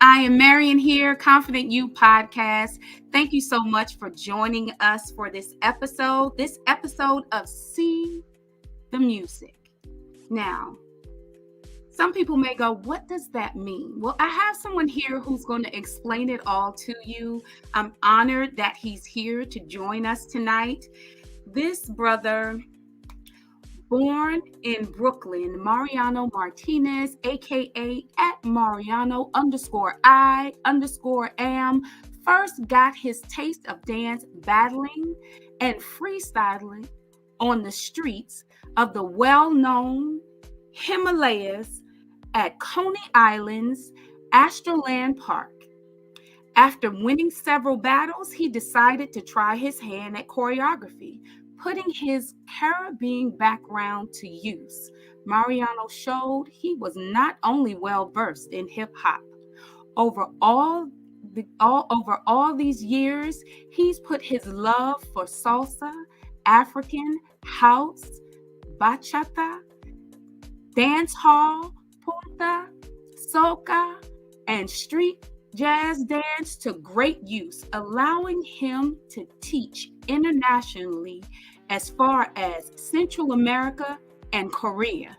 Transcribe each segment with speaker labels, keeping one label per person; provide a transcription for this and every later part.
Speaker 1: I am Marion here, Confident You Podcast. Thank you so much for joining us for this episode of See the Music. Now, some people may go, what does that mean? Well, I have someone here who's going to explain it all to you. I'm honored that he's here to join us tonight. This brother, born in Brooklyn, Mariano Martinez, A.K.A. at Mariano_I_am, first got his taste of dance battling and freestyling on the streets of the well-known Himalayas at Coney Island's Astroland Park. After winning several battles, he decided to try his hand at choreography, putting his Caribbean background to use. Mariano showed he was not only well-versed in hip-hop. Over all these years, he's put his love for salsa, African, house, bachata, dance hall, Punta, Soca, and street jazz dance to great use, allowing him to teach internationally as far as Central America and Korea.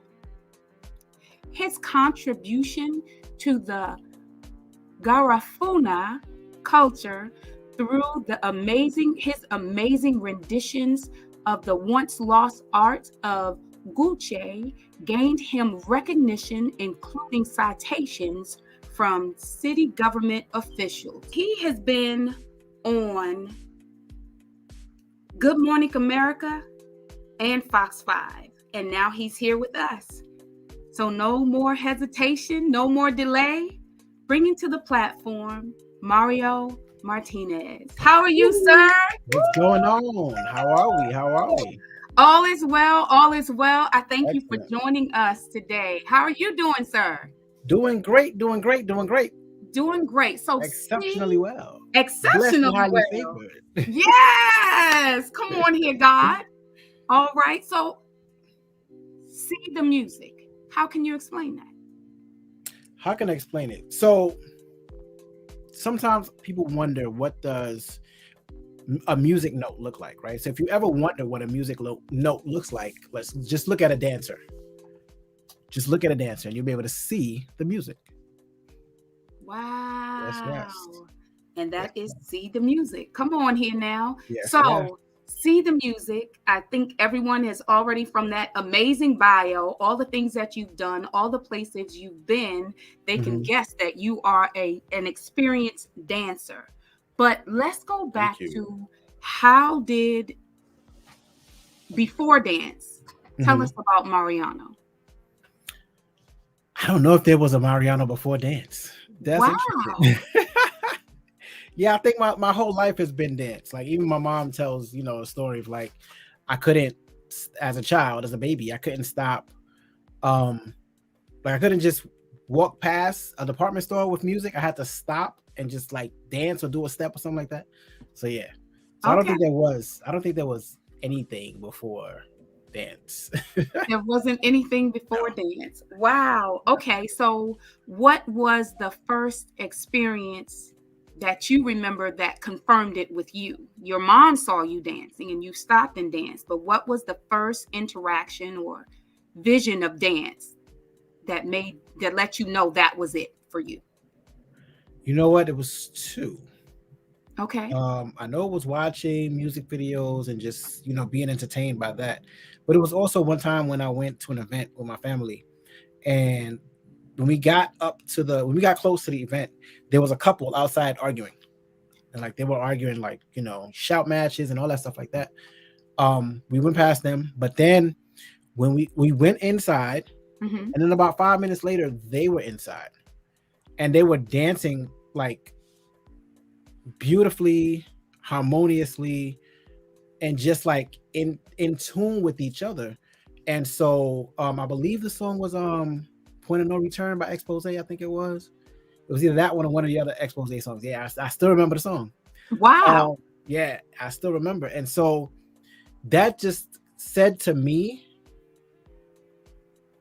Speaker 1: His contribution to the Garifuna culture through his amazing renditions of the once lost art of Gunchei gained him recognition, including citations from city government officials. He has been on Good Morning America and Fox 5, and now he's here with us. So no more hesitation, no more delay. Bringing to the platform, Mario Martinez. How are you, sir?
Speaker 2: What's going on? How are we?
Speaker 1: All is well. I thank you for
Speaker 2: Excellent.
Speaker 1: joining us today. How are you doing, sir?
Speaker 2: Doing great.
Speaker 1: Doing great. So
Speaker 2: Exceptionally well. Blessed and
Speaker 1: exceptionally
Speaker 2: highly
Speaker 1: well.
Speaker 2: favored.
Speaker 1: Yes. Come on here, God. All right. So see the music. How can you explain that?
Speaker 2: How can I explain it? So sometimes people wonder, what does a music note look like, right? So if you ever wonder what a music note looks like, let's just look at a dancer. Just look at a dancer and you'll be able to see the music.
Speaker 1: Wow.
Speaker 2: Yes.
Speaker 1: And that is See the Music. Come on here now.
Speaker 2: Yes,
Speaker 1: So See the Music. I think everyone has already, from that amazing bio, all the things that you've done, all the places you've been, they can guess that you are an experienced dancer. But let's go back to how did before dance. Tell us about Mariano.
Speaker 2: I don't know if there was a Mariano before dance. That's interesting. Yeah, I think my whole life has been dance. Like, even my mom tells, a story of, like, I couldn't, as a child, as a baby, I couldn't stop. Like, I couldn't just walk past a department store with music. I had to stop and just, like, dance or do a step or something like that. So yeah. So I don't think there was anything before dance.
Speaker 1: There wasn't anything before dance. Wow. Okay. So what was the first experience that you remember that confirmed it with you? Your mom saw you dancing and you stopped and danced, but what was the first interaction or vision of dance that let you know that was it for you?
Speaker 2: You know what? It was two.
Speaker 1: Okay.
Speaker 2: I know it was watching music videos and just, being entertained by that. But it was also one time when I went to an event with my family, and when we got close to the event, there was a couple outside arguing, and like they were arguing, like, shout matches and all that stuff like that. We went past them, but then when we went inside, and then about 5 minutes later, they were inside, and they were dancing like beautifully, harmoniously, and just like in tune with each other. And so I believe the song was Point of No Return by Expose. I think it was either that one or one of the other Expose songs. Yeah, I still remember the song.
Speaker 1: Wow.
Speaker 2: Yeah, I still remember. And so that just said to me,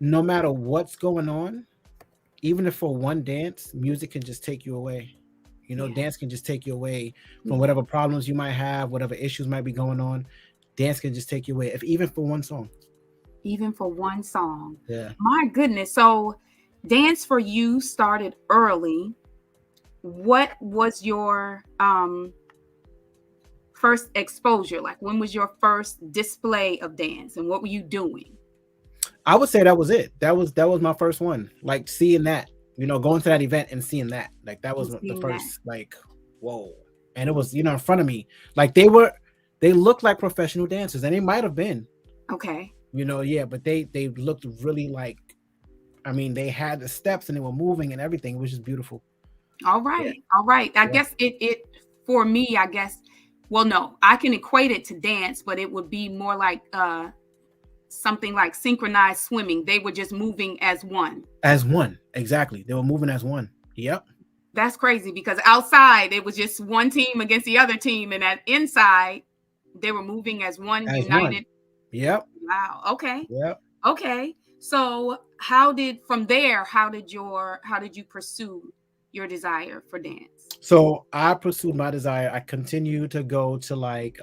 Speaker 2: no matter what's going on, even if for one dance, music can just take you away.
Speaker 1: Yeah.
Speaker 2: Dance can just take you away from
Speaker 1: Yeah.
Speaker 2: whatever problems you might have, whatever issues might be going on. Dance can just take you away, if even for one song.
Speaker 1: Even for one song.
Speaker 2: Yeah.
Speaker 1: My goodness. So dance for you started early. What was your first exposure? Like, when was your first display of dance and what were you doing?
Speaker 2: I would say that was it. That was my first one. Like seeing that, going to that event and seeing that. Like that was
Speaker 1: And
Speaker 2: the
Speaker 1: seeing that.
Speaker 2: first, like, whoa. And it was, in front of me. Like they looked like professional dancers, and they might have been,
Speaker 1: Okay.
Speaker 2: yeah, but they looked really like, I mean, they had the steps and they were moving and everything. It was just beautiful.
Speaker 1: All
Speaker 2: Yeah.
Speaker 1: right. All right. I
Speaker 2: Yeah.
Speaker 1: guess it for me, I guess, well, no, I can equate it to dance, but it would be more like something like synchronized swimming. They were just moving as one.
Speaker 2: As one. Exactly. They were moving as one. Yep.
Speaker 1: That's crazy because outside it was just one team against the other team, and at inside they were moving as one
Speaker 2: As
Speaker 1: united.
Speaker 2: one. Yep.
Speaker 1: Wow. Okay.
Speaker 2: Yep.
Speaker 1: Okay. So how did you pursue your desire for dance?
Speaker 2: So I pursued my desire. I continued to go to, like,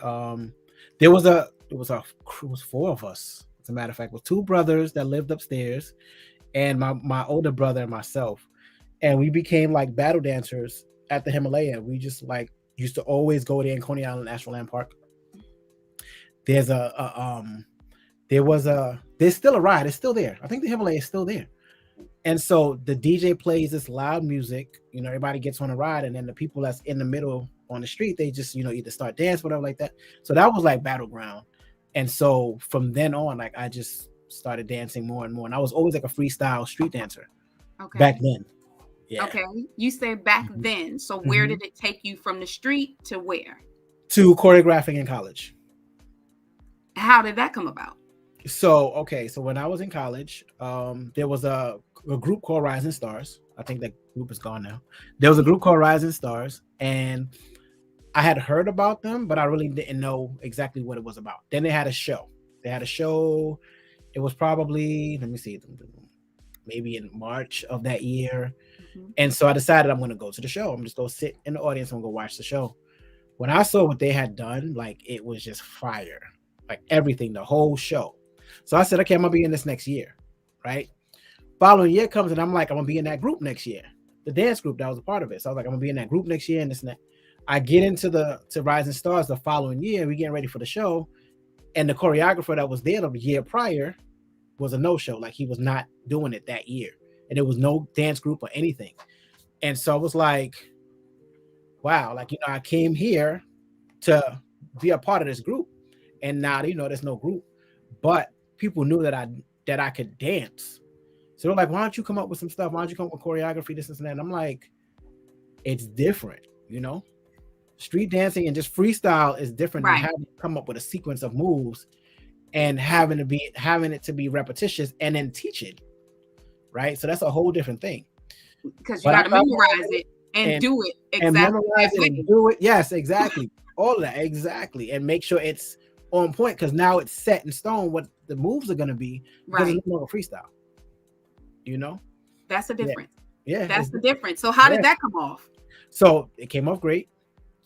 Speaker 2: it was four of us. As a matter of fact, it was two brothers that lived upstairs, and my older brother and myself, and we became like battle dancers at the Himalaya. We just like used to always go there in Coney Island, Astroland Park. There's there's still a ride. It's still there. I think the Himalaya is still there. And so the DJ plays this loud music, everybody gets on a ride, and then the people that's in the middle on the street, they just, either start dance, whatever like that. So that was like battleground. And so from then on, like I just started dancing more and more. And I was always like a freestyle street dancer back
Speaker 1: Okay.
Speaker 2: then. Yeah.
Speaker 1: Okay. You said back
Speaker 2: Mhm.
Speaker 1: then. So where
Speaker 2: Mhm.
Speaker 1: did it take you from the street to where?
Speaker 2: To choreographing in college.
Speaker 1: How did that come about?
Speaker 2: So, okay. So when I was in college, there was a group called Rising Stars. I think that group is gone now. There was a group called Rising Stars, and I had heard about them, but I really didn't know exactly what it was about. Then they had a show. They had a show. It was probably, let me see, maybe in March of that year.
Speaker 1: Mhm.
Speaker 2: And so I decided I'm going to go to the show. I'm just going to sit in the audience and go watch the show. When I saw what they had done, like it was just fire, like everything, the whole show. So I said, okay, I'm going to be in this next year, right? Following year comes, and I'm like, I'm going to be in that group next year, the dance group that was a part of it. So I was like, I'm going to be in that group next year and this and that. I get into to Rising Stars the following year. We getting ready for the show, and the choreographer that was there the year prior was a no-show. Like he was not doing it that year, and there was no dance group or anything. And so I was like, wow, like I came here to be a part of this group, and now there's no group, but people knew that I could dance. So they're like, why don't you come up with some stuff? Why don't you come up with choreography, this and that? And I'm like, it's different, Street dancing and just freestyle is different than
Speaker 1: Right.
Speaker 2: having to come up with a sequence of moves and having it to be repetitious and then teach it, right? So that's a whole different thing.
Speaker 1: Because you
Speaker 2: But I
Speaker 1: got to
Speaker 2: found
Speaker 1: memorize it and
Speaker 2: and
Speaker 1: do it
Speaker 2: and
Speaker 1: exactly
Speaker 2: memorize
Speaker 1: that
Speaker 2: it and
Speaker 1: way.
Speaker 2: do it. Yes, exactly. All of that, exactly, and make sure it's on point because now it's set in stone what the moves are going to be because
Speaker 1: Right.
Speaker 2: it's no longer freestyle. You know?
Speaker 1: That's the
Speaker 2: Yeah,
Speaker 1: difference.
Speaker 2: yeah,
Speaker 1: That's the difference. So how
Speaker 2: yeah.
Speaker 1: did that come off?
Speaker 2: So it came off great.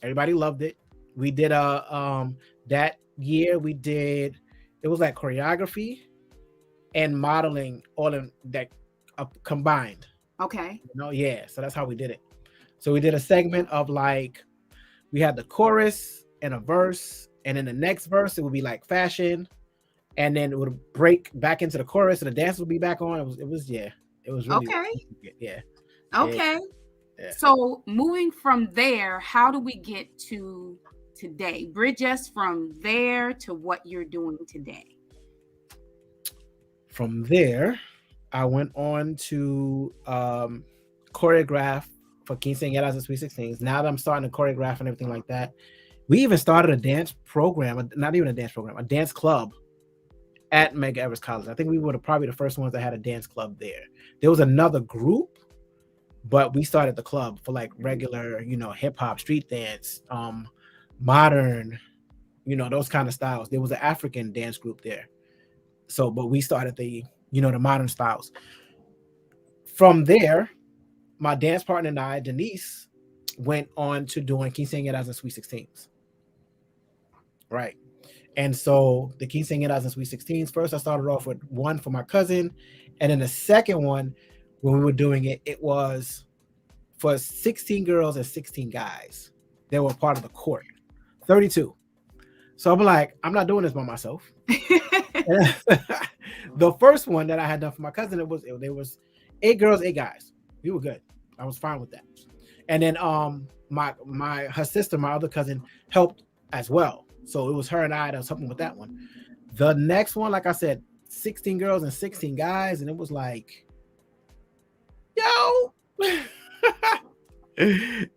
Speaker 2: Everybody loved it. We did that year we did, it was like choreography and modeling all in that combined.
Speaker 1: Okay.
Speaker 2: Yeah. So that's how we did it. So we did a segment of like we had the chorus and a verse, and then the next verse it would be like fashion, and then it would break back into the chorus, and the dance would be back on. It was yeah. It was really
Speaker 1: Okay.
Speaker 2: yeah.
Speaker 1: Okay.
Speaker 2: Yeah.
Speaker 1: So moving from there, how do we get to today? Bridge us from there to what you're doing today.
Speaker 2: From there, I went on to choreograph for Quinceañeras and Sweet 16s. Now that I'm starting to choreograph and everything like that, we even started a dance program, not even a dance program, a dance club at Mega Everest College. I think we were probably the first ones that had a dance club there. There was another group, but we started the club for like regular, hip hop, street dance, modern, those kind of styles. There was an African dance group there. So, but we started the modern styles. From there, my dance partner and I, Denise, went on to doing quinceañeras and sweet 16s. Right. And so the quinceañeras and sweet 16s, first I started off with one for my cousin. And then the second one, when we were doing it, it was for 16 girls and 16 guys. They were part of the court, 32. So I'm like, I'm not doing this by myself. The first one that I had done for my cousin, there was 8 girls, 8 guys. We were good. I was fine with that. And then her sister, my other cousin, helped as well. So it was her and I that was helping with that one. The next one, like I said, 16 girls and 16 guys, and it was like, yo.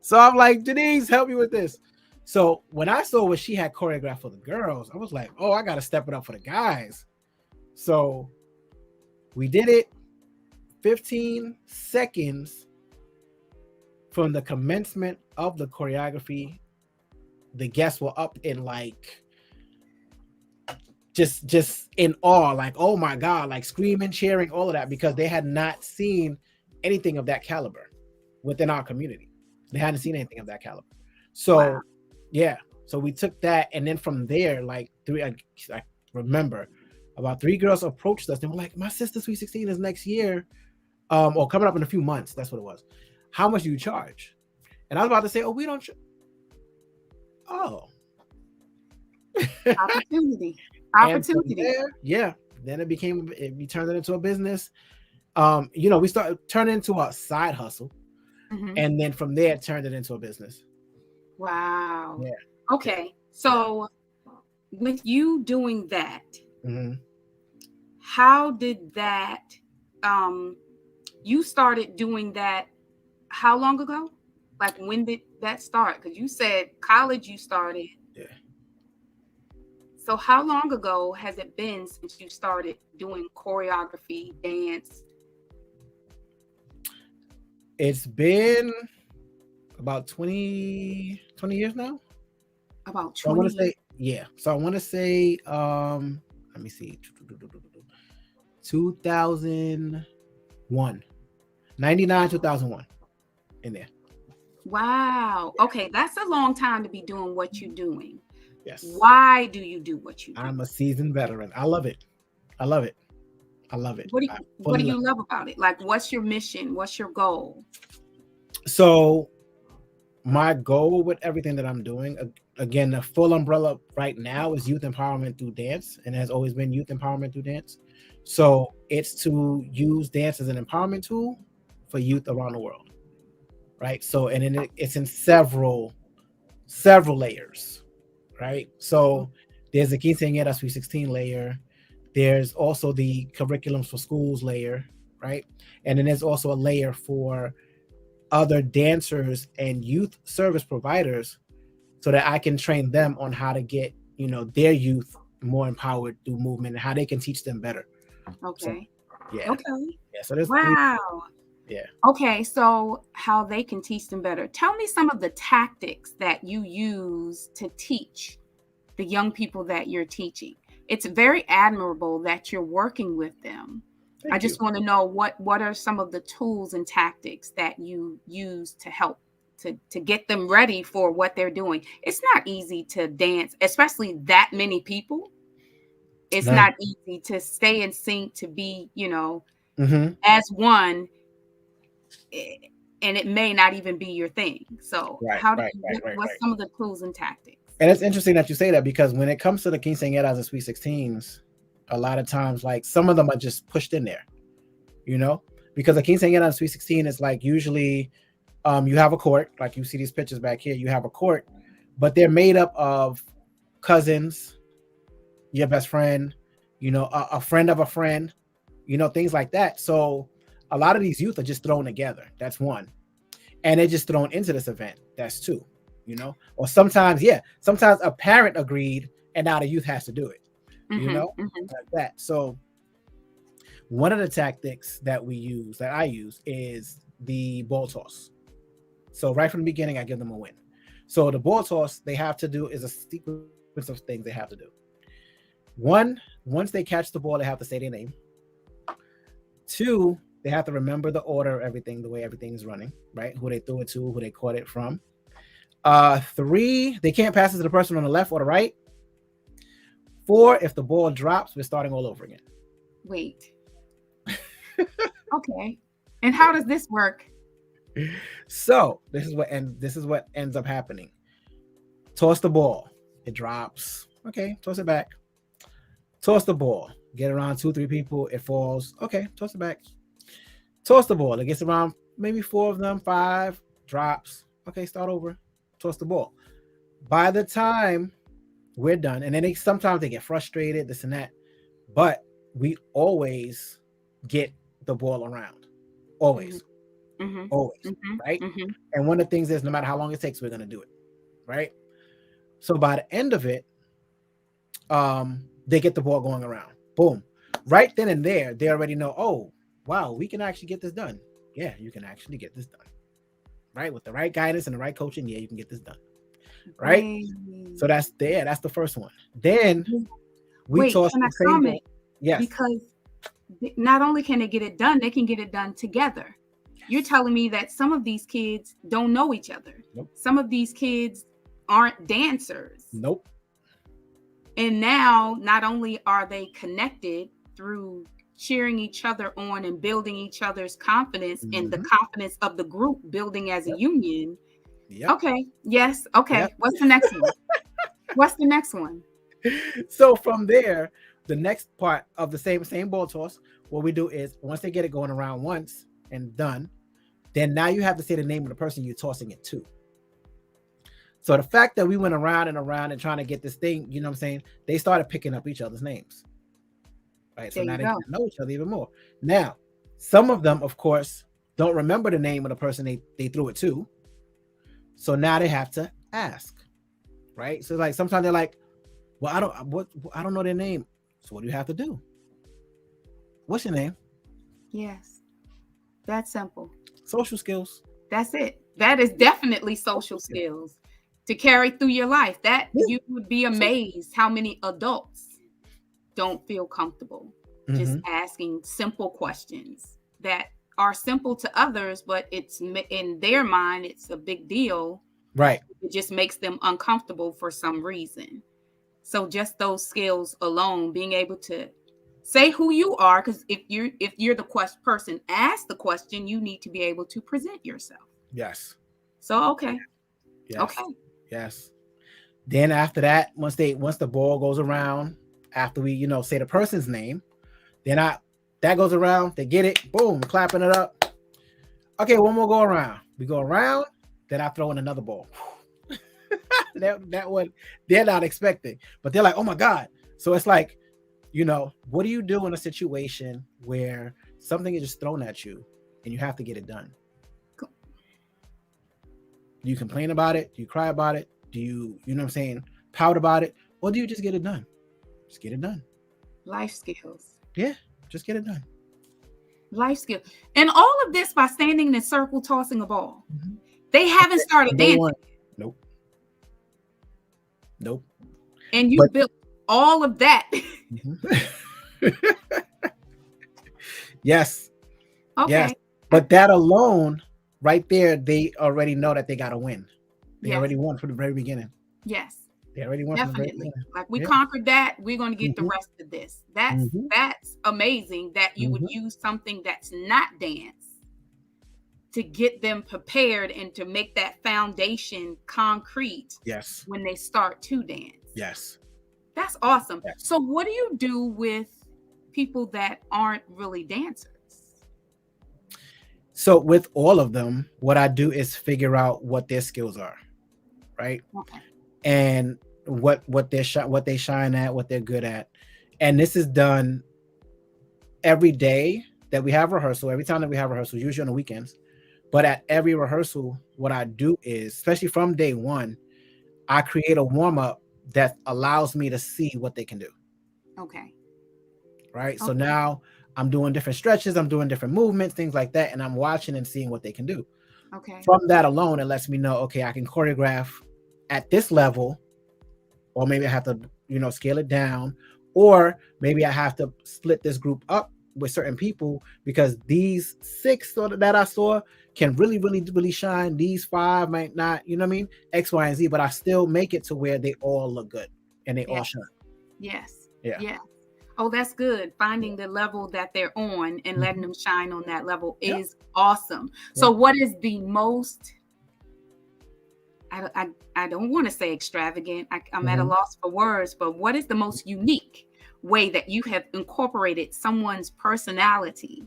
Speaker 2: So I'm like, Denise, help me with this. So when I saw what she had choreographed for the girls, I was like, oh, I got to step it up for the guys. So we did it 15 seconds from the commencement of the choreography. The guests were up in like, just in awe, like, oh my God, like screaming, cheering, all of that, because they had not seen anything of that caliber within our community. They hadn't seen anything of that caliber. So, wow. Yeah. So we took that. And then from there, like I remember about 3 girls approached us. They were like, my sister's Sweet 16 is next year. Or coming up in a few months. That's what it was. How much do you charge? And I was about to say, oh, we don't. Oh.
Speaker 1: Opportunity.
Speaker 2: There, yeah. Then we turned it into a business. We started turning into a side hustle. Mm-hmm. And then from there, it turned it into a business.
Speaker 1: Wow. Yeah. Okay. So with you doing that, mm-hmm. How did that, you started doing that how long ago? Like when did that start? Because you said college you started.
Speaker 2: Yeah.
Speaker 1: So how long ago has it been since you started doing choreography, dance?
Speaker 2: It's been about 20 years now.
Speaker 1: About 20
Speaker 2: so I want to say, yeah. So I want to say, let me see. 2001. 99, 2001. In there.
Speaker 1: Wow. Okay, that's a long time to be doing what you're doing.
Speaker 2: Yes.
Speaker 1: Why do you do what you do?
Speaker 2: I'm a seasoned veteran. I love it. What
Speaker 1: do you love about it? Like, what's your mission? What's your goal?
Speaker 2: So my goal with everything that I'm doing, again, the full umbrella right now is youth empowerment through dance, and has always been youth empowerment through dance. So it's to use dance as an empowerment tool for youth around the world, right? So, and then it's in several layers, right? So there's the quinceañera Sweet 16 layer. There's also the curriculums for schools layer, right? And then there's also a layer for other dancers and youth service providers, so that I can train them on how to get, their youth more empowered through movement and how they can teach them better.
Speaker 1: Okay.
Speaker 2: So, yeah.
Speaker 1: Okay.
Speaker 2: Yeah. So there's
Speaker 1: wow.
Speaker 2: Yeah.
Speaker 1: Okay. So how they can teach them better. Tell me some of the tactics that you use to teach the young people that you're teaching. It's very admirable that you're working with them. I just want to know what are some of the tools and tactics that you use to help to get them ready for what they're doing. It's not easy to dance, especially that many people. It's not easy to stay in sync, to be, mm-hmm. as one, and it may not even be your thing. So what's some of the tools and tactics?
Speaker 2: And it's interesting that you say that, because when it comes to the quinceañeras and Sweet 16s, a lot of times, like, some of them are just pushed in there, because a quinceañera and Sweet 16 is like, usually you have a court, like you see these pictures back here, you have a court, but they're made up of cousins, your best friend, a friend of a friend, things like that. So a lot of these youth are just thrown together. That's one. And they're just thrown into this event. That's two, or sometimes a parent agreed and now the youth has to do it, mm-hmm. Like that. So one of the tactics that I use is the ball toss. So right from the beginning, I give them a win. So the ball toss they have to do is a sequence of things they have to do. One, once they catch the ball, they have to say their name. Two, They have to remember the order of everything, the way everything is running, right? Who they threw it to, who they caught it from. 3, they can't pass it to the person on the left or the right. 4, if the ball drops, we're starting all over again.
Speaker 1: Wait. Okay. And how does this work?
Speaker 2: So this is what ends up happening. Toss the ball. It drops. Okay, toss it back. Toss the ball. Get around 2, 3 people. It falls. Okay, toss it back. Toss the ball. It gets around maybe 4 of them, 5, drops. Okay, start over. Toss the ball. By the time we're done, and then sometimes they get frustrated, this and that, but we always get the ball around. Always.
Speaker 1: Mm-hmm.
Speaker 2: Always.
Speaker 1: Mm-hmm.
Speaker 2: Right?
Speaker 1: Mm-hmm.
Speaker 2: And one of the things is, no matter how long it takes, we're going to do it. Right? So by the end of it, they get the ball going around. Boom. Right then and there, they already know, oh, wow, we can actually get this done. Yeah, you can actually get this done. Right? With the right guidance and the right coaching, yeah, you can get this done. Right? So that's the first one. Then we toss the same ball. Yes.
Speaker 1: Because not only can they get it done, they can get it done together. You're telling me that some of these kids don't know each other.
Speaker 2: Nope.
Speaker 1: Some of these kids aren't dancers.
Speaker 2: Nope.
Speaker 1: And now not only are they connected through cheering each other on and building each other's confidence and the confidence of the group building as a union.
Speaker 2: Yep.
Speaker 1: Okay. Yes. Okay. Yep. What's the next one? What's the next one?
Speaker 2: So from there, the next part of the same ball toss, what we do is once they get it going around once and done, then now you have to say the name of the person you're tossing it to. So the fact that we went around and around and trying to get this thing, you know what I'm saying? They started picking up each other's names. Right. So now they know each other even more. Now, some of them, of course, don't remember the name of the person they threw it to. So now they have to ask. Right. So like sometimes they're like, well, I don't know their name. So what do you have to do? What's your name?
Speaker 1: Yes. That's simple.
Speaker 2: Social skills.
Speaker 1: That's it. That is definitely social skills to carry through your life. That you would be amazed how many adults don't feel comfortable just asking simple questions that are simple to others, but it's in their mind, it's a big deal.
Speaker 2: Right.
Speaker 1: It just makes them uncomfortable for some reason. So just those skills alone, being able to say who you are, because if you're the person asked the question, you need to be able to present yourself.
Speaker 2: Yes.
Speaker 1: So okay.
Speaker 2: Yes.
Speaker 1: Okay.
Speaker 2: Yes. Then after that, once the ball goes around, after we say the person's name, then that goes around, they get it, boom, clapping it up. Okay, one more go around. We go around, then I throw in another ball. that one they're not expecting, but they're like, oh my God. So it's like, what do you do in a situation where something is just thrown at you and you have to get it done? Do you complain about it? Do you cry about it? Do you know what I'm saying, pout about it? Or do you just get it done? Just get it done.
Speaker 1: Life skills.
Speaker 2: Yeah, just get it done.
Speaker 1: Life skills. And all of this by standing in a circle tossing a ball. Mm-hmm. They haven't started dancing.
Speaker 2: Nope.
Speaker 1: And you built all of that.
Speaker 2: Yes.
Speaker 1: Okay.
Speaker 2: Yes. But that alone, right there, they already know that they got to win. They already won from the very beginning.
Speaker 1: Yes.
Speaker 2: They already won.
Speaker 1: Definitely. Like we conquered that. We're going to get the rest of this. That's amazing that you would use something that's not dance to get them prepared and to make that foundation concrete.
Speaker 2: Yes.
Speaker 1: When they start to dance.
Speaker 2: Yes.
Speaker 1: That's awesome.
Speaker 2: Yes.
Speaker 1: So what do you do with people that aren't really dancers?
Speaker 2: So with all of them, what I do is figure out what their skills are, right?
Speaker 1: Okay. And
Speaker 2: what they shine at, what they're good at. And this is done every day that we have rehearsal, every time that we have rehearsal, usually on the weekends. But at every rehearsal, what I do is, especially from day one, I create a warm-up that allows me to see what they can do.
Speaker 1: Okay.
Speaker 2: Right? Okay. So now I'm doing different stretches, I'm doing different movements, things like that, and I'm watching and seeing what they can do.
Speaker 1: Okay.
Speaker 2: From that alone, it lets me know, okay, I can choreograph at this level, or maybe I have to, scale it down, or maybe I have to split this group up with certain people, because these 6 that I saw can really, really, really shine. These 5 might not, you know what I mean? X, Y, and Z, but I still make it to where they all look good and they all shine.
Speaker 1: Yes.
Speaker 2: Yeah.
Speaker 1: Yeah. Oh, that's good. Finding the level that they're on and letting them shine on that level is awesome. So what is the most, I don't want to say extravagant. I'm at a loss for words, but what is the most unique way that you have incorporated someone's personality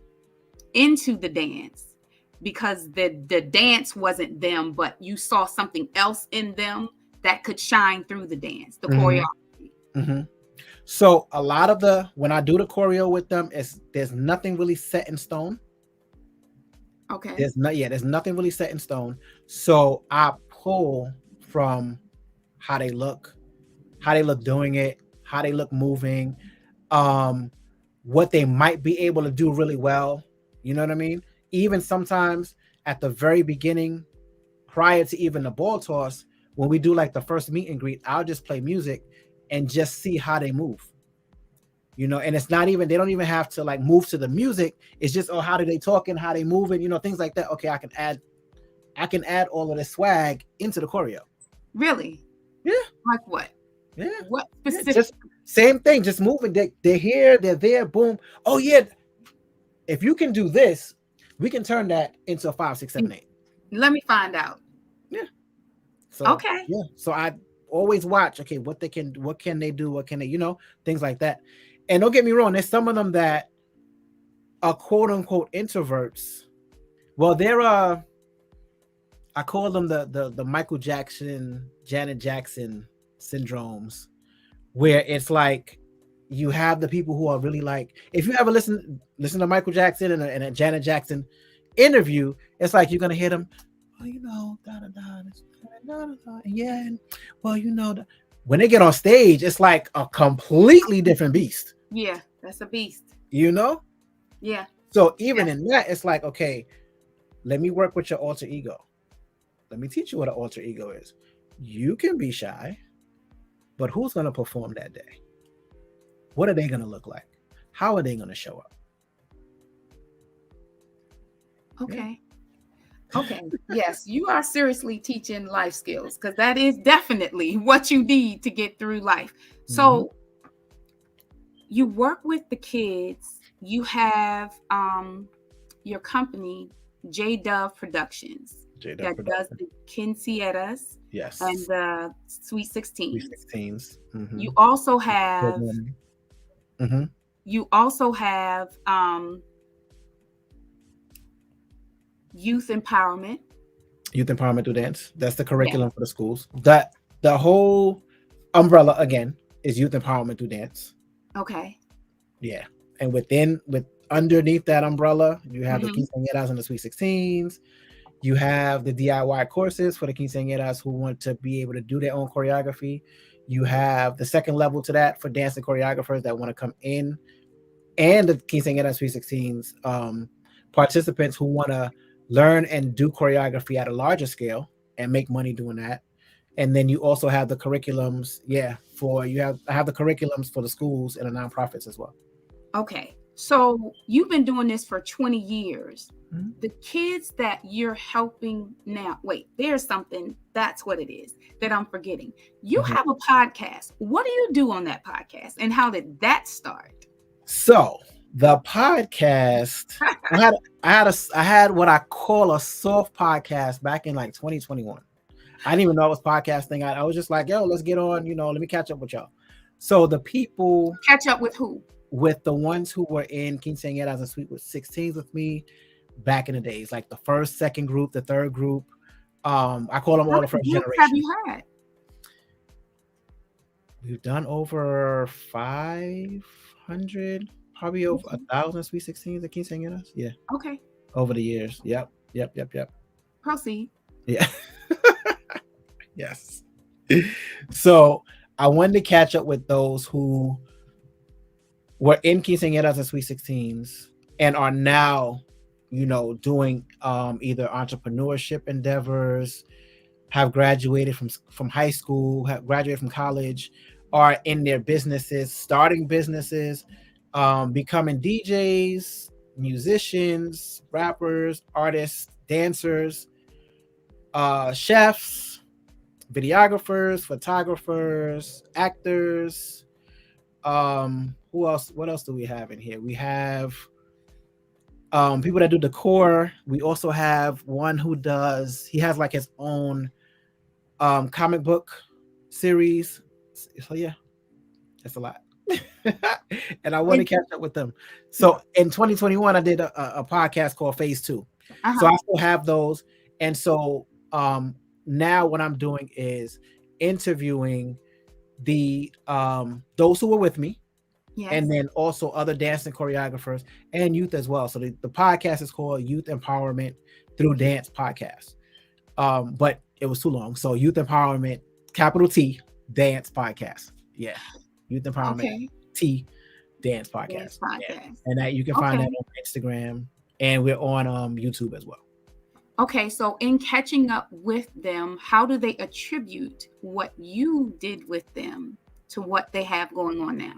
Speaker 1: into the dance? Because the dance wasn't them, but you saw something else in them that could shine through the dance, the choreography.
Speaker 2: So a lot of when I do the choreo with them, there's nothing really set in stone.
Speaker 1: Okay.
Speaker 2: There's nothing really set in stone. So I pull from how they look doing it, how they look moving, what they might be able to do really well. You know what I mean? Even sometimes at the very beginning, prior to even the ball toss, when we do like the first meet and greet, I'll just play music and just see how they move. You know, and it's not even, they don't even have to like move to the music. It's just, oh, how do they talking, how they moving, you know, things like that. Okay, I can add all of the swag into the choreo.
Speaker 1: Really?
Speaker 2: Yeah.
Speaker 1: Like what?
Speaker 2: Yeah.
Speaker 1: What specific?
Speaker 2: Yeah, just same thing, just moving. They're here, they're there, boom. Oh yeah. If you can do this, we can turn that into a 5, 6, 7, 8.
Speaker 1: Let me find out.
Speaker 2: Yeah. So
Speaker 1: okay.
Speaker 2: Yeah. So I always watch, okay, what can they do? What can they, you know, things like that. And don't get me wrong, there's some of them that are quote unquote introverts. Well, I call them the Michael Jackson, Janet Jackson syndromes, where it's like you have the people who are really like, if you ever listen to Michael Jackson and a Janet Jackson interview, it's like you're gonna hear them, well, you know, yeah, and well, you know, when they get on stage, it's like a completely different beast.
Speaker 1: Yeah, that's a beast.
Speaker 2: You know?
Speaker 1: Yeah.
Speaker 2: So even in that, it's like, okay, let me work with your alter ego. Let me teach you what an alter ego is. You can be shy, but who's going to perform that day? What are they going to look like? How are they going to show up?
Speaker 1: Okay. Yeah. Okay. Yes, you are seriously teaching life skills, because that is definitely what you need to get through life. So you work with the kids. You have your company, J-Dove Productions, that does the quinceañeras,
Speaker 2: yes,
Speaker 1: and the Sweet 16s. You also have youth empowerment
Speaker 2: through dance. That's the curriculum for the schools. That the whole umbrella again is youth empowerment through dance.
Speaker 1: Okay.
Speaker 2: Yeah, and underneath that umbrella, you have the quinceañeras and the Sweet 16s. You have the DIY courses for the quinceañeras who want to be able to do their own choreography. You have the second level to that for dance and choreographers that want to come in, and the quinceañeras, Sweet 16s participants who want to learn and do choreography at a larger scale and make money doing that. And then you also have the curriculums. I have the curriculums for the schools and the nonprofits as well.
Speaker 1: Okay. So you've been doing this for 20 years. The kids that you're helping now, wait, there's something, that's what it is that I'm forgetting. You have a podcast. What do you do on that podcast, and how did that start?
Speaker 2: So the podcast, I had what I call a soft podcast back in like 2021. I didn't even know it was podcasting. I was just like, yo, let's get on, you know, let me catch up with y'all. So the people
Speaker 1: catch up with who?
Speaker 2: With the ones who were in quinceañeras and Sweet 16s with me back in the days, like the first, second group, the third group. I call them all the first generation.
Speaker 1: Have you had?
Speaker 2: We've done over 500, probably over 1,000 Sweet 16s and quinceañeras. Yeah.
Speaker 1: Okay.
Speaker 2: Over the years. Yep.
Speaker 1: Proceed.
Speaker 2: Yeah. Yes. So I wanted to catch up with those who were in quinceañeras and Sweet 16s and are now, you know, doing either entrepreneurship endeavors, have graduated from high school, have graduated from college, are in their businesses, starting businesses, becoming DJs, musicians, rappers, artists, dancers, chefs, videographers, photographers, actors. Who else? What else do we have in here? We have people that do decor. We also have one who does. He has like his own comic book series. So yeah, that's a lot. And I want to catch up with them. So in 2021, I did a podcast called Phase 2. So I still have those. And so now what I'm doing is interviewing the those who were with me, and then also other dance and choreographers and youth as well. So the podcast is called Youth Empowerment Through Dance Podcast. But it was too long. So Youth Empowerment, capital T, Dance Podcast. Yeah. Youth Empowerment T Dance Podcast. Yeah. And that you can find that on Instagram, and we're on YouTube as well.
Speaker 1: Okay, so in catching up with them, how do they attribute what you did with them to what they have going on now?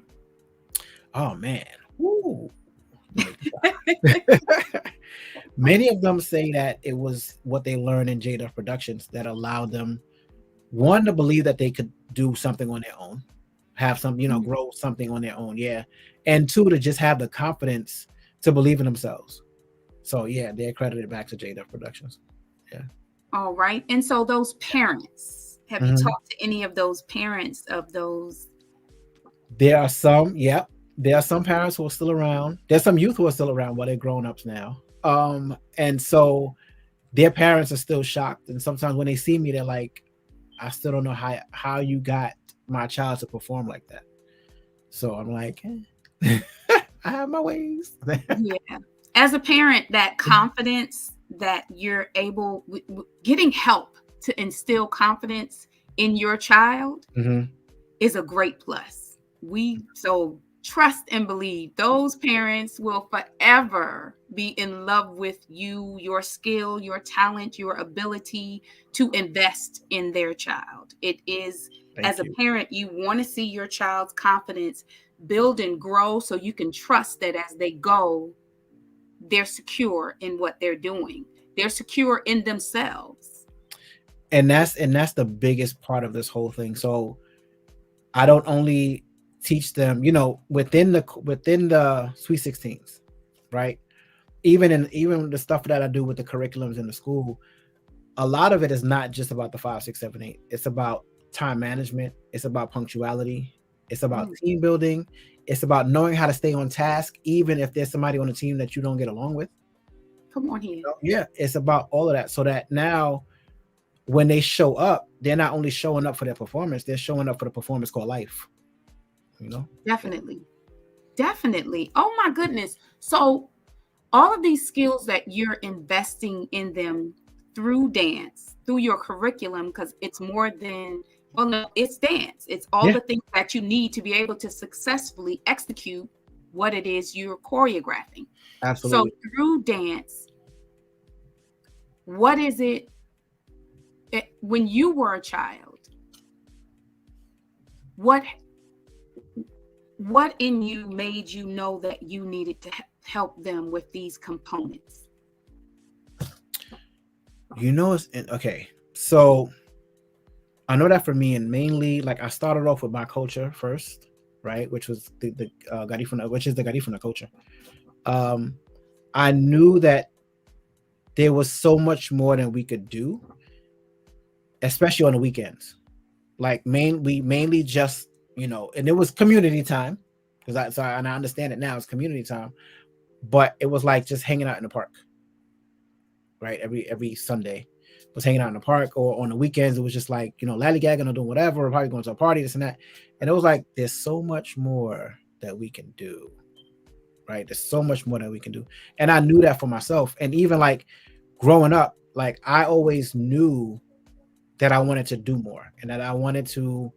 Speaker 2: Oh man. Ooh. Many of them say that it was what they learned in Jada Productions that allowed them, one, to believe that they could do something on their own, have some, grow something on their own. Yeah. And two, to just have the confidence to believe in themselves. So yeah, they're credited back to Jada Productions. Yeah.
Speaker 1: All right. And so those parents, have you talked to any of those parents of those?
Speaker 2: There are some, yeah. There are some parents who are still around. There's some youth who are still around, but they're grown-ups now. And so their parents are still shocked. And sometimes when they see me, they're like, I still don't know how you got my child to perform like that. So I'm like, I have my ways.
Speaker 1: Yeah. As a parent, that confidence that you're able, getting help to instill confidence in your child is a great plus. So trust and believe those parents will forever be in love with you, your skill, your talent, your ability to invest in their child. It is, as a parent, you want to see your child's confidence build and grow so you can trust that as they go, they're secure in what they're doing. They're secure in themselves.
Speaker 2: And that's the biggest part of this whole thing. So I don't only teach them, within the Sweet 16s, right? Even the stuff that I do with the curriculums in the school, a lot of it is not just about the 5, 6, 7, 8. It's about time management. It's about punctuality. It's about team building. It's about knowing how to stay on task, even if there's somebody on the team that you don't get along with.
Speaker 1: Come on here.
Speaker 2: Yeah, it's about all of that. So that now when they show up, they're not only showing up for their performance, they're showing up for the performance called life.
Speaker 1: Definitely. Oh my goodness. So all of these skills that you're investing in them through dance, through your curriculum, because it's more than, well, no, it's dance. It's all the things that you need to be able to successfully execute what it is you're choreographing.
Speaker 2: Absolutely.
Speaker 1: So through dance, what is it when you were a child? What in you made you know that you needed to help them with these components?
Speaker 2: Okay. So I know that for me, and mainly, like, I started off with my culture first, right? Which was the Garifuna, which is the Garifuna culture. I knew that there was so much more than we could do, especially on the weekends. Like we mainly just, and it was community time, because I understand it now, it's community time, but it was like just hanging out in the park, right? Every Sunday was hanging out in the park, or on the weekends it was just like, lallygagging or doing whatever, or probably going to a party, this and that. And it was like, there's so much more that we can do, right? There's so much more that we can do. And I knew that for myself. And even like growing up, like I always knew that I wanted to do more, and that I wanted to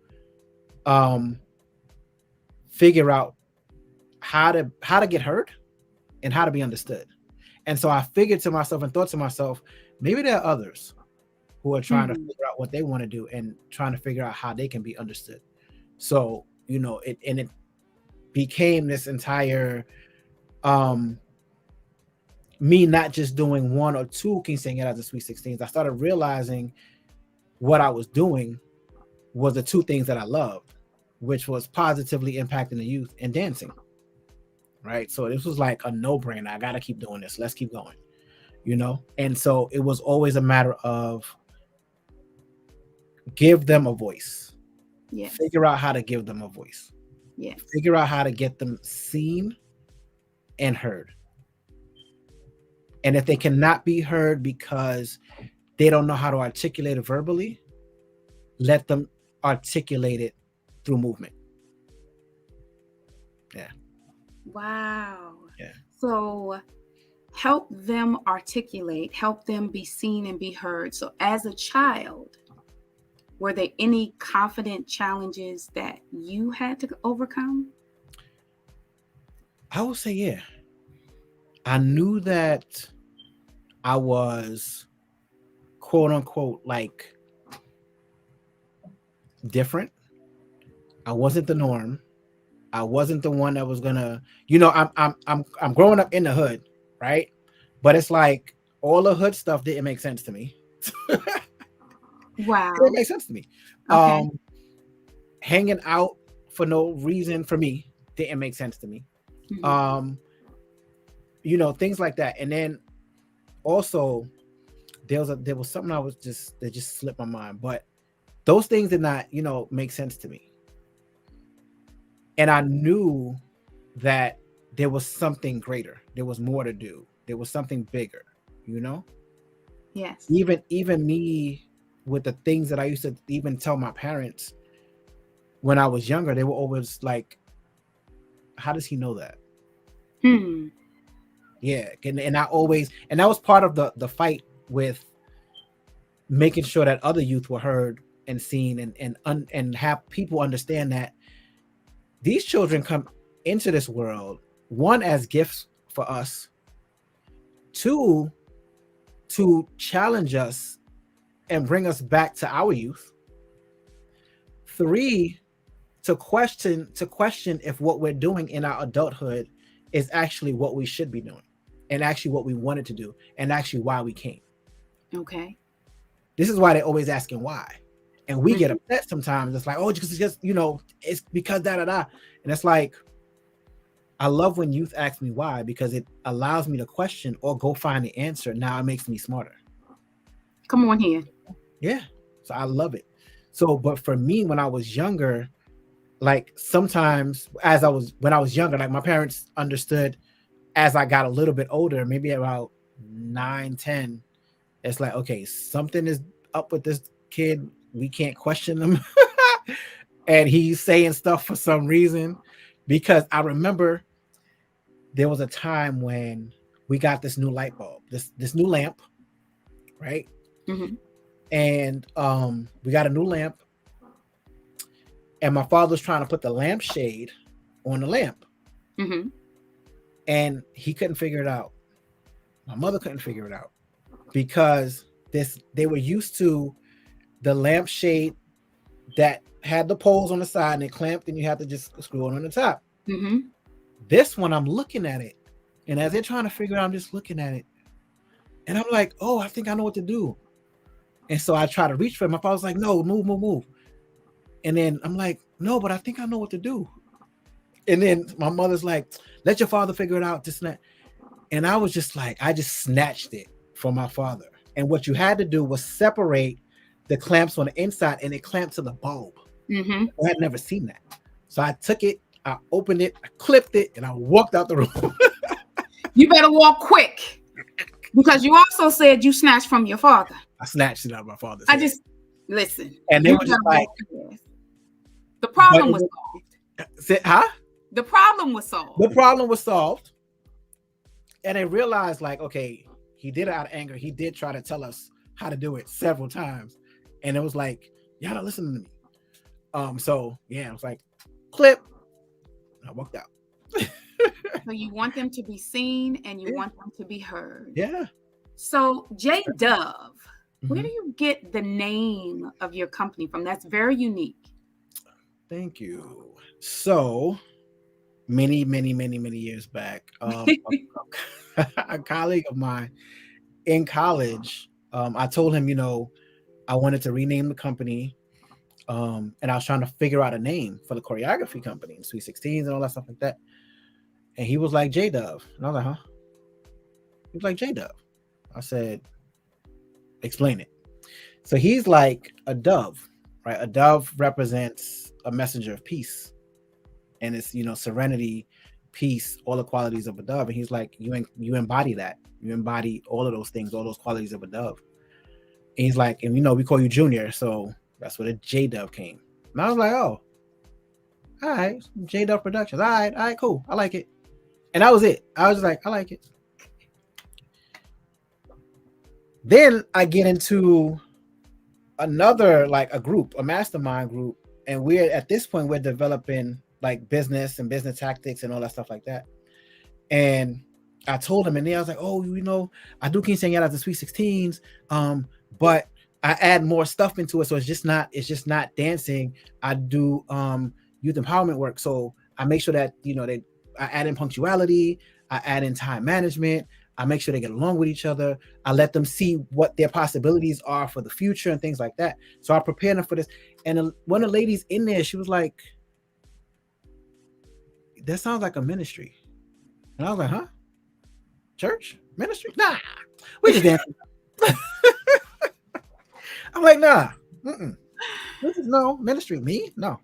Speaker 2: figure out how to get heard and how to be understood. And so I figured to myself and thought to myself, maybe there are others who are trying to figure out what they want to do and trying to figure out how they can be understood. So, it became this entire me not just doing one or two quinceañeras and sweet 16s. I started realizing what I was doing was the two things that I loved, which was positively impacting the youth and dancing. Right. So this was like a no-brainer. I got to keep doing this. Let's keep going, you know? And so it was always a matter of give them a voice.
Speaker 1: Yes.
Speaker 2: Figure out how to give them a voice.
Speaker 1: Yes.
Speaker 2: Figure out how to get them seen and heard. And if they cannot be heard because they don't know how to articulate it verbally, let them articulate it through movement. Yeah.
Speaker 1: Wow.
Speaker 2: Yeah.
Speaker 1: So help them articulate, help them be seen and be heard. So as a child, were there any confident challenges that you had to overcome?
Speaker 2: I would say, yeah. I knew that I was, quote unquote, like different. I wasn't the norm. I wasn't the one that was gonna, you know, I'm growing up in the hood, right? But it's like all the hood stuff didn't make sense to me.
Speaker 1: Wow.
Speaker 2: It didn't make sense to me.
Speaker 1: Okay.
Speaker 2: Hanging out for no reason for me didn't make sense to me.
Speaker 1: Mm-hmm.
Speaker 2: You know, things like that. And then also there was something that just slipped my mind, but those things did not, you know, make sense to me. And I knew that there was something greater. There was more to do. There was something bigger, you know?
Speaker 1: Yes.
Speaker 2: Even me with the things that I used to even tell my parents when I was younger, they were always like, how does he know that? Yeah. And I always, and that was part of the fight with making sure that other youth were heard and seen and have people understand that these children come into this world, one, as gifts for us, two, to challenge us and bring us back to our youth, three, to question if what we're doing in our adulthood is actually what we should be doing and actually what we wanted to do and actually why we came.
Speaker 1: Okay.
Speaker 2: This is why they're always asking why. And we get upset sometimes. It's like, oh, just you know, it's because da da da. And it's like, I love when youth ask me why, because it allows me to question or go find the answer. Now it makes me smarter.
Speaker 1: Come on here.
Speaker 2: Yeah. So I love it. So, but for me, when I was younger, like sometimes when I was younger, like my parents understood as I got a little bit older, maybe about 9, 10, it's like, okay, something is up with this kid. We can't question him. And he's saying stuff for some reason, because I remember there was a time when we got this new light bulb, this new lamp, right?
Speaker 1: Mm-hmm.
Speaker 2: And we got a new lamp, and my father was trying to put the lampshade on the lamp, and he couldn't figure it out. My mother couldn't figure it out because they were used to the lampshade that had the poles on the side and it clamped, and you had to just screw it on the top. This one, I'm looking at it, and as they're trying to figure it out, I'm just looking at it, and I'm like, oh, I think I know what to do. And so I try to reach for it. My father's like, no, move. And then I'm like, no, but I think I know what to do. And then my mother's like, let your father figure it out, this and that. And I was just like, I just snatched it from my father. And what you had to do was separate the clamps on the inside, and it clamped to the bulb. I had never seen that. So I took it, I opened it, I clipped it, and I walked out the room.
Speaker 1: You better walk quick, because you also said you snatched from your father.
Speaker 2: I snatched it out of my father's hand.
Speaker 1: Listen.
Speaker 2: And they were just like,
Speaker 1: the problem was solved.
Speaker 2: Huh?
Speaker 1: The problem was solved.
Speaker 2: The problem was solved. And they realized, like, okay, he did it out of anger. He did try to tell us how to do it several times. And it was like, y'all not listening to me. So yeah, I was like, clip. I walked out.
Speaker 1: So you want them to be seen and you want them to be heard.
Speaker 2: Yeah.
Speaker 1: So J Dove, where do you get the name of your company from? That's very unique.
Speaker 2: Thank you. So many years back. A colleague of mine in college, I told him, I wanted to rename the company. And I was trying to figure out a name for the choreography company, Sweet 16s and all that stuff like that. And he was like J Dove. And I was like, huh? He was like J Dove. I said, explain it. So he's like a dove, right? A dove represents a messenger of peace. And it's, serenity, peace, all the qualities of a dove. And he's like, you embody that. You embody all of those things, all those qualities of a dove. And he's like, and we call you Junior, so that's where the J Dove came. And I was like, oh, all right, J Dove Productions. All right, cool. I like it. And that was it. I was just like, I like it. Then I get into another, like a group, a mastermind group. And at this point, we're developing like business and business tactics and all that stuff like that. And I told him, and then I was like, oh, I do quinceañeras the Sweet 16s, but I add more stuff into it, so it's just not dancing. I do youth empowerment work, so I make sure that I add in punctuality, I add in time management, I make sure they get along with each other, I let them see what their possibilities are for the future and things like that. So I prepare them for this. And one of the ladies in there, she was like, that sounds like a ministry. And I was like, huh? Church? Ministry? Nah, we just dancing. I'm like, nah. No ministry. Me? No.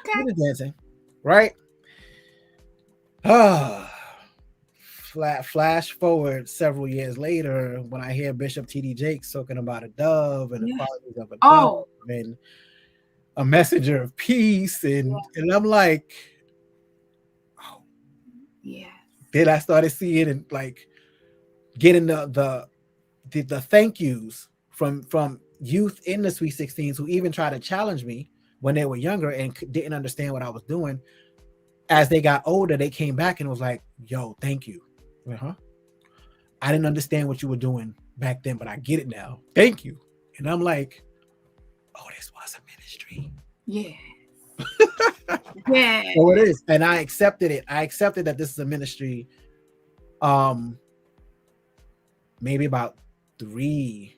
Speaker 1: Okay.
Speaker 2: We just dancing. Right? Flash forward several years later when I hear Bishop T.D. Jakes talking about a dove and the qualities of a dove and a messenger of peace. And I'm like, oh.
Speaker 1: Yeah.
Speaker 2: Then I started seeing and like getting the thank yous from youth in the Sweet 16s who even tried to challenge me when they were younger and didn't understand what I was doing. As they got older, they came back and was like, yo, thank you. Like, huh? I didn't understand what you were doing back then, but I get it now. Thank you. And I'm like, oh, this was a ministry.
Speaker 1: Yeah. Yeah.
Speaker 2: So it is. And I accepted it. I accepted that this is a ministry. Maybe about 3-4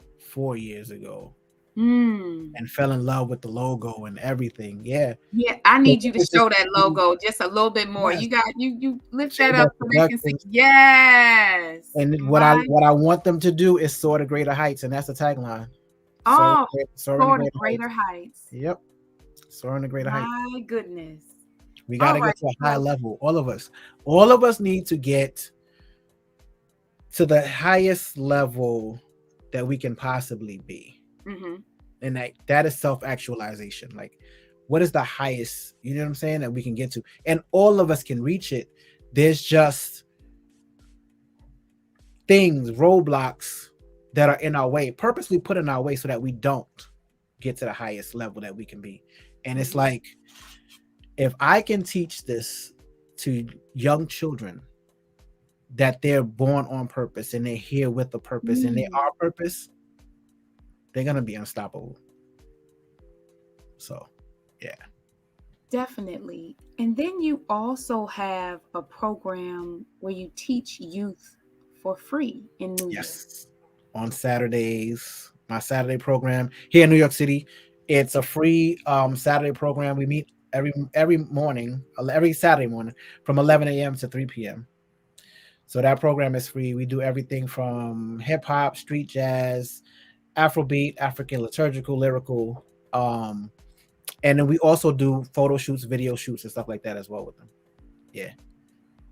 Speaker 2: years ago, and fell in love with the logo and everything. Yeah,
Speaker 1: I need you to show that logo just a little bit more.
Speaker 2: Yes.
Speaker 1: You lift that up so they can see. Yes.
Speaker 2: And what I want them to do is soar to greater heights, and that's the tagline.
Speaker 1: Soar to greater heights.
Speaker 2: Yep, soaring to greater heights.
Speaker 1: My goodness,
Speaker 2: we gotta get to a high level. All of us need to get to the highest level that we can possibly be. And that is self-actualization. Like, what is the highest, you know what I'm saying, that we can get to? And all of us can reach it. There's just things, roadblocks that are in our way, purposely put in our way so that we don't get to the highest level that we can be. And it's like, if I can teach this to young children, that they're born on purpose and they're here with a purpose and they are purpose, they're going to be unstoppable. So, yeah.
Speaker 1: Definitely. And then you also have a program where you teach youth for free in New York.
Speaker 2: On Saturdays, my Saturday program here in New York City. It's a free Saturday program. We meet every morning, every Saturday morning from 11 a.m. to 3 p.m. So that program is free. We do everything from hip hop, street jazz, Afrobeat, African liturgical, lyrical. And then we also do photo shoots, video shoots, and stuff like that as well with them. Yeah.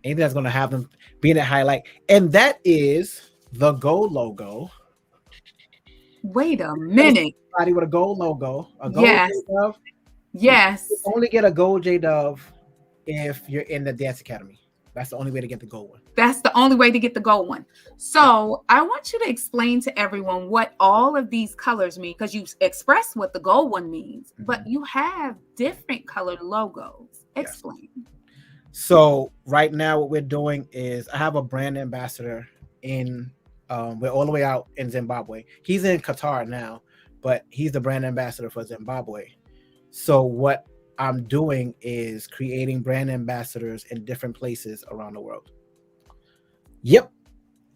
Speaker 2: Anything that's going to have them being a highlight. And that is the gold logo.
Speaker 1: Wait a minute.
Speaker 2: Somebody with a gold logo. A gold J-Dove.
Speaker 1: Yes.
Speaker 2: You only get a gold J-Dove if you're in the dance academy. That's the only way to get the gold one.
Speaker 1: That's the only way to get the gold one. So I want you to explain to everyone what all of these colors mean, because you expressed what the gold one means, but you have different colored logos. Explain.
Speaker 2: So right now what we're doing is I have a brand ambassador in, we're all the way out in Zimbabwe. He's in Qatar now, but he's the brand ambassador for Zimbabwe. So what I'm doing is creating brand ambassadors in different places around the world. Yep.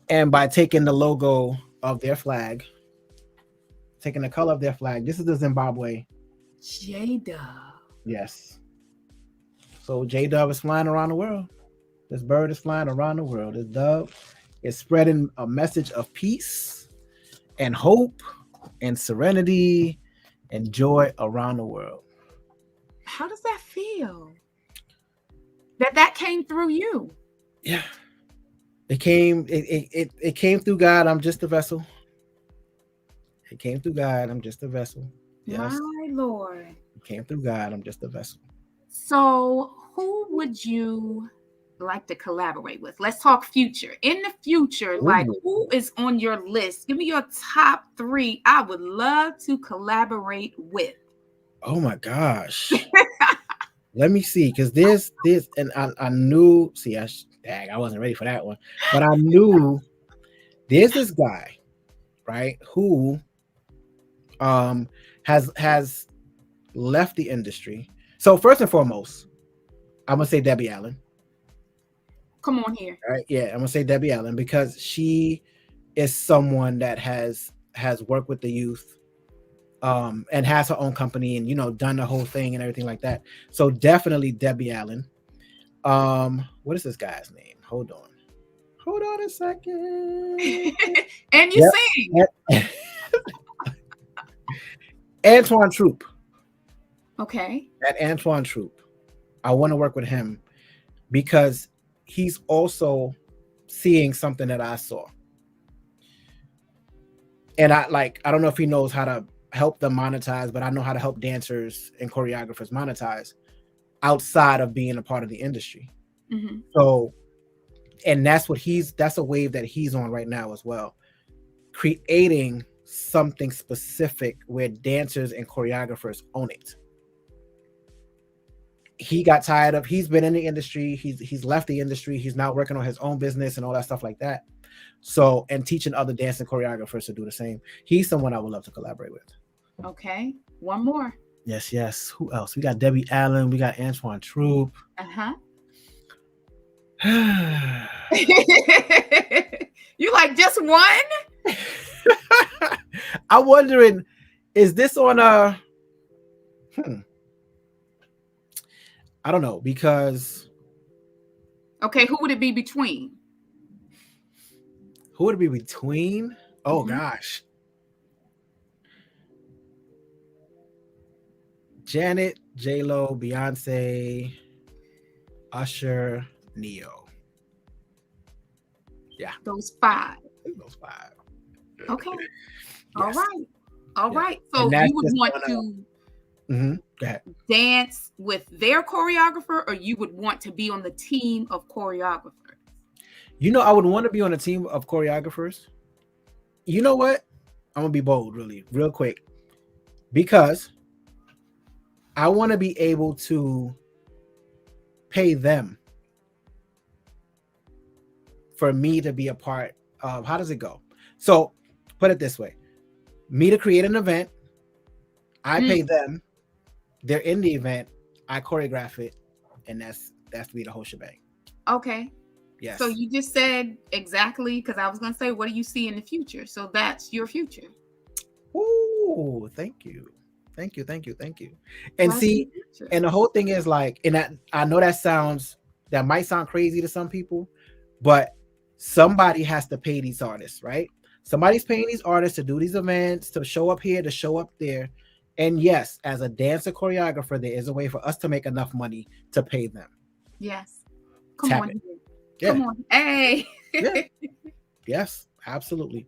Speaker 2: And by taking the logo of their flag, taking the color of their flag, this is the Zimbabwe.
Speaker 1: Jada.
Speaker 2: Yes. So J Dub is flying around the world. This bird is flying around the world. This dove is spreading a message of peace and hope and serenity and joy around the world.
Speaker 1: How does that feel? That came through you.
Speaker 2: Yeah. It came through God. I'm just a vessel. It came through God. I'm just a vessel. Yes.
Speaker 1: My Lord.
Speaker 2: It came through God. I'm just a vessel.
Speaker 1: So, who would you like to collaborate with? Let's talk future. In the future, like,
Speaker 2: Ooh.
Speaker 1: who is on your list? Give me your top 3 I would love to collaborate with.
Speaker 2: Oh my gosh. Let me see, because this, and I knew. See, dang, I wasn't ready for that one, but I knew there's this guy, right, who has left the industry. So first and foremost, I'm gonna say Debbie Allen.
Speaker 1: Come on here.
Speaker 2: Right? Yeah, I'm gonna say Debbie Allen because she is someone that has worked with the youth, and has her own company and done the whole thing and everything like that. So definitely Debbie Allen. What is this guy's name? Hold on a second.
Speaker 1: And you sing.
Speaker 2: Antoine Troop.
Speaker 1: Okay.
Speaker 2: That Antoine Troop. I want to work with him because he's also seeing something that I saw. And I don't know if he knows how to help them monetize, but I know how to help dancers and choreographers monetize outside of being a part of the industry.
Speaker 1: Mm-hmm.
Speaker 2: So, and that's a wave that he's on right now as well. Creating something specific where dancers and choreographers own it. He got tired of, he's been in the industry, he's left the industry, he's now working on his own business and all that stuff like that. So, and teaching other dance and choreographers to do the same. He's someone I would love to collaborate with.
Speaker 1: Okay. One more.
Speaker 2: Yes. Who else? We got Debbie Allen, we got Antoine Troop.
Speaker 1: You like just one?
Speaker 2: I'm wondering, is this on a I don't know, because
Speaker 1: okay, who would it be between?
Speaker 2: Who would it be between? Oh gosh. Janet, J-Lo, Beyonce, Usher, Neo. Yeah.
Speaker 1: Those 5. Okay.
Speaker 2: Yes.
Speaker 1: All right. So you would want to
Speaker 2: Go ahead.
Speaker 1: dance with their choreographer, or you would want to be on the team of choreographers?
Speaker 2: I would want to be on a team of choreographers. You know what? I'm going to be bold, real quick. Because I want to be able to pay them for me to be a part of, how does it go? So put it this way, me to create an event, I pay them, they're in the event, I choreograph it, and that's me, the whole shebang.
Speaker 1: Okay.
Speaker 2: Yes.
Speaker 1: So you just said exactly, because I was going to say, what do you see in the future? So that's your future.
Speaker 2: Ooh, thank you. And that's see, and the whole thing is like, and I know that might sound crazy to some people, but somebody has to pay these artists, right? Somebody's paying these artists to do these events, to show up here, to show up there. And yes, as a dancer choreographer, there is a way for us to make enough money to pay them.
Speaker 1: Yes. Come on. Hey.
Speaker 2: Yeah. Yes, absolutely.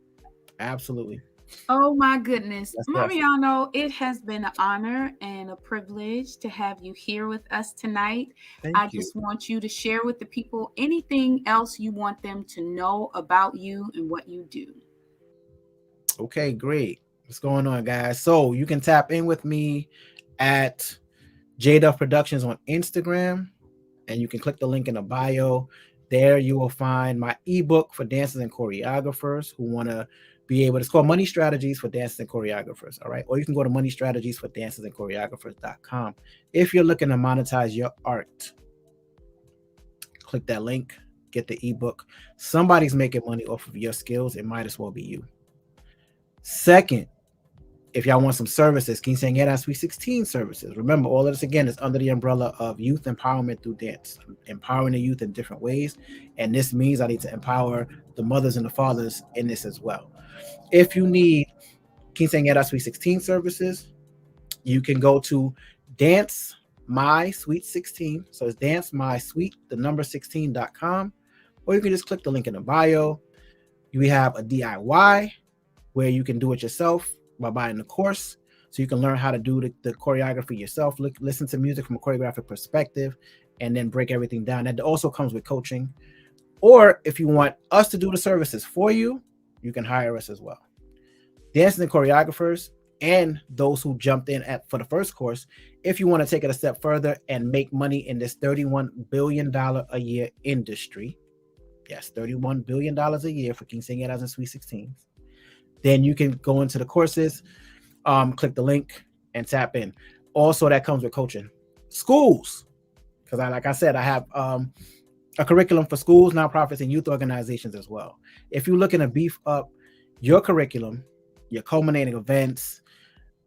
Speaker 1: Oh my goodness. Mariano, it has been an honor and a privilege to have you here with us tonight. I just want you to share with the people anything else you want them to know about you and what you do.
Speaker 2: Okay, great. What's going on, guys? So you can tap in with me at JDuff Productions on Instagram, and you can click the link in the bio. There you will find my ebook for dancers and choreographers who want to be able to, it's called Money Strategies for Dancers and Choreographers. All right. Or you can go to Money Strategies for Dancers and Choreographers.com. If you're looking to monetize your art, click that link, get the ebook. Somebody's making money off of your skills. It might as well be you. Second, if y'all want some services, Quinceañera Sweet 16 services. Remember, all of this again is under the umbrella of youth empowerment through dance, empowering the youth in different ways. And this means I need to empower the mothers and the fathers in this as well. If you need Quinceañera Sweet 16 services, you can go to Dance My Sweet 16. So it's Dance My Sweet, the number 16.com. Or you can just click the link in the bio. We have a DIY where you can do it yourself by buying the course, so you can learn how to do the choreography yourself, listen to music from a choreographic perspective, and then break everything down. That also comes with coaching. Or if you want us to do the services for you, you can hire us as well. Dancers and choreographers and those who jumped in for the first course, if you want to take it a step further and make money in this $31 billion a year industry, yes, $31 billion a year for Quinceañeras and Sweet 16s, then you can go into the courses, click the link, and tap in. Also, that comes with coaching. Schools, because like I said, I have a curriculum for schools, nonprofits, and youth organizations as well. If you're looking to beef up your curriculum, your culminating events,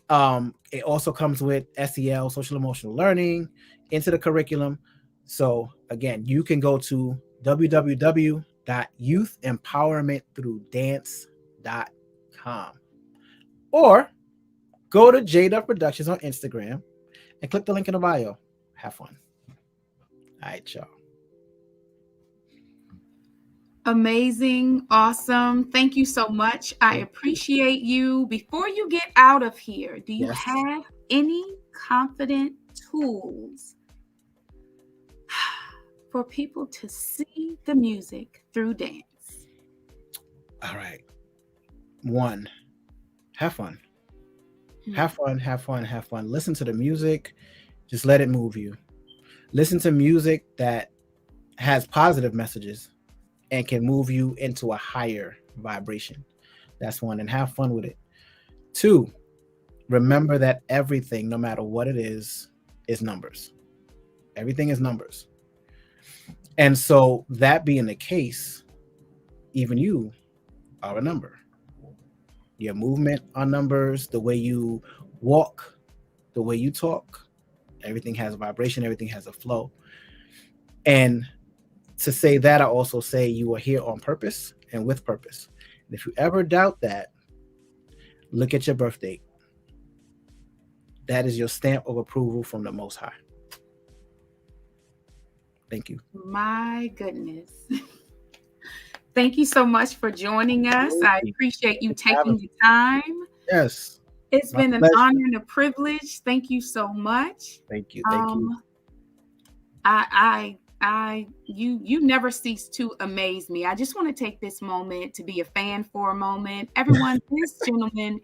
Speaker 2: it also comes with SEL, social emotional learning, into the curriculum. So again, you can go to www.youthempowermentthroughdance.com. Or go to Jada Productions on Instagram and click the link in the bio. Have fun. All right, y'all.
Speaker 1: Amazing. Awesome. Thank you so much. I appreciate you. Before you get out of here, do you have any confident tools for people to see the music through dance?
Speaker 2: All right. 1, have fun. Have fun, have fun, have fun. Listen to the music. Just let it move you. Listen to music that has positive messages and can move you into a higher vibration. That's 1. And have fun with it. 2, remember that everything, no matter what it is numbers. Everything is numbers. And so that being the case, even you are a number. Your movement are numbers, the way you walk, the way you talk, everything has a vibration, everything has a flow. And to say that, I also say you are here on purpose and with purpose. And if you ever doubt that, look at your birth date. That is your stamp of approval from the Most High. Thank you.
Speaker 1: My goodness. Thank you so much for joining us. I appreciate you taking the time.
Speaker 2: Yes.
Speaker 1: It's been an honor and a privilege. Thank you so much.
Speaker 2: Thank you. Thank you.
Speaker 1: You never cease to amaze me. I just want to take this moment to be a fan for a moment. Everyone, this gentleman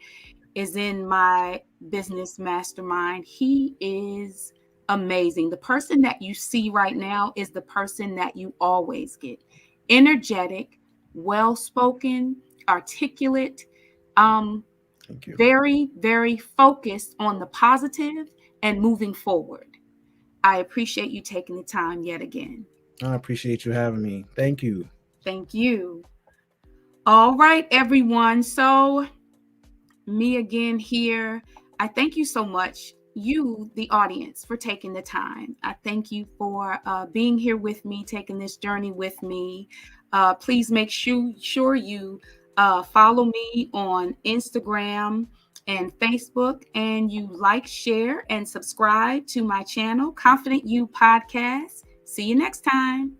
Speaker 1: is in my business mastermind. He is amazing. The person that you see right now is the person that you always get. Energetic, well-spoken, articulate, very, very focused on the positive and moving forward. I appreciate you taking the time yet again.
Speaker 2: I appreciate you having me. Thank you.
Speaker 1: Thank you. All right, everyone. So me again here. I thank you so much, you, the audience, for taking the time. I thank you for being here with me, taking this journey with me. Please make sure you follow me on Instagram and Facebook, and you like, share, and subscribe to my channel, Confident You Podcast. See you next time.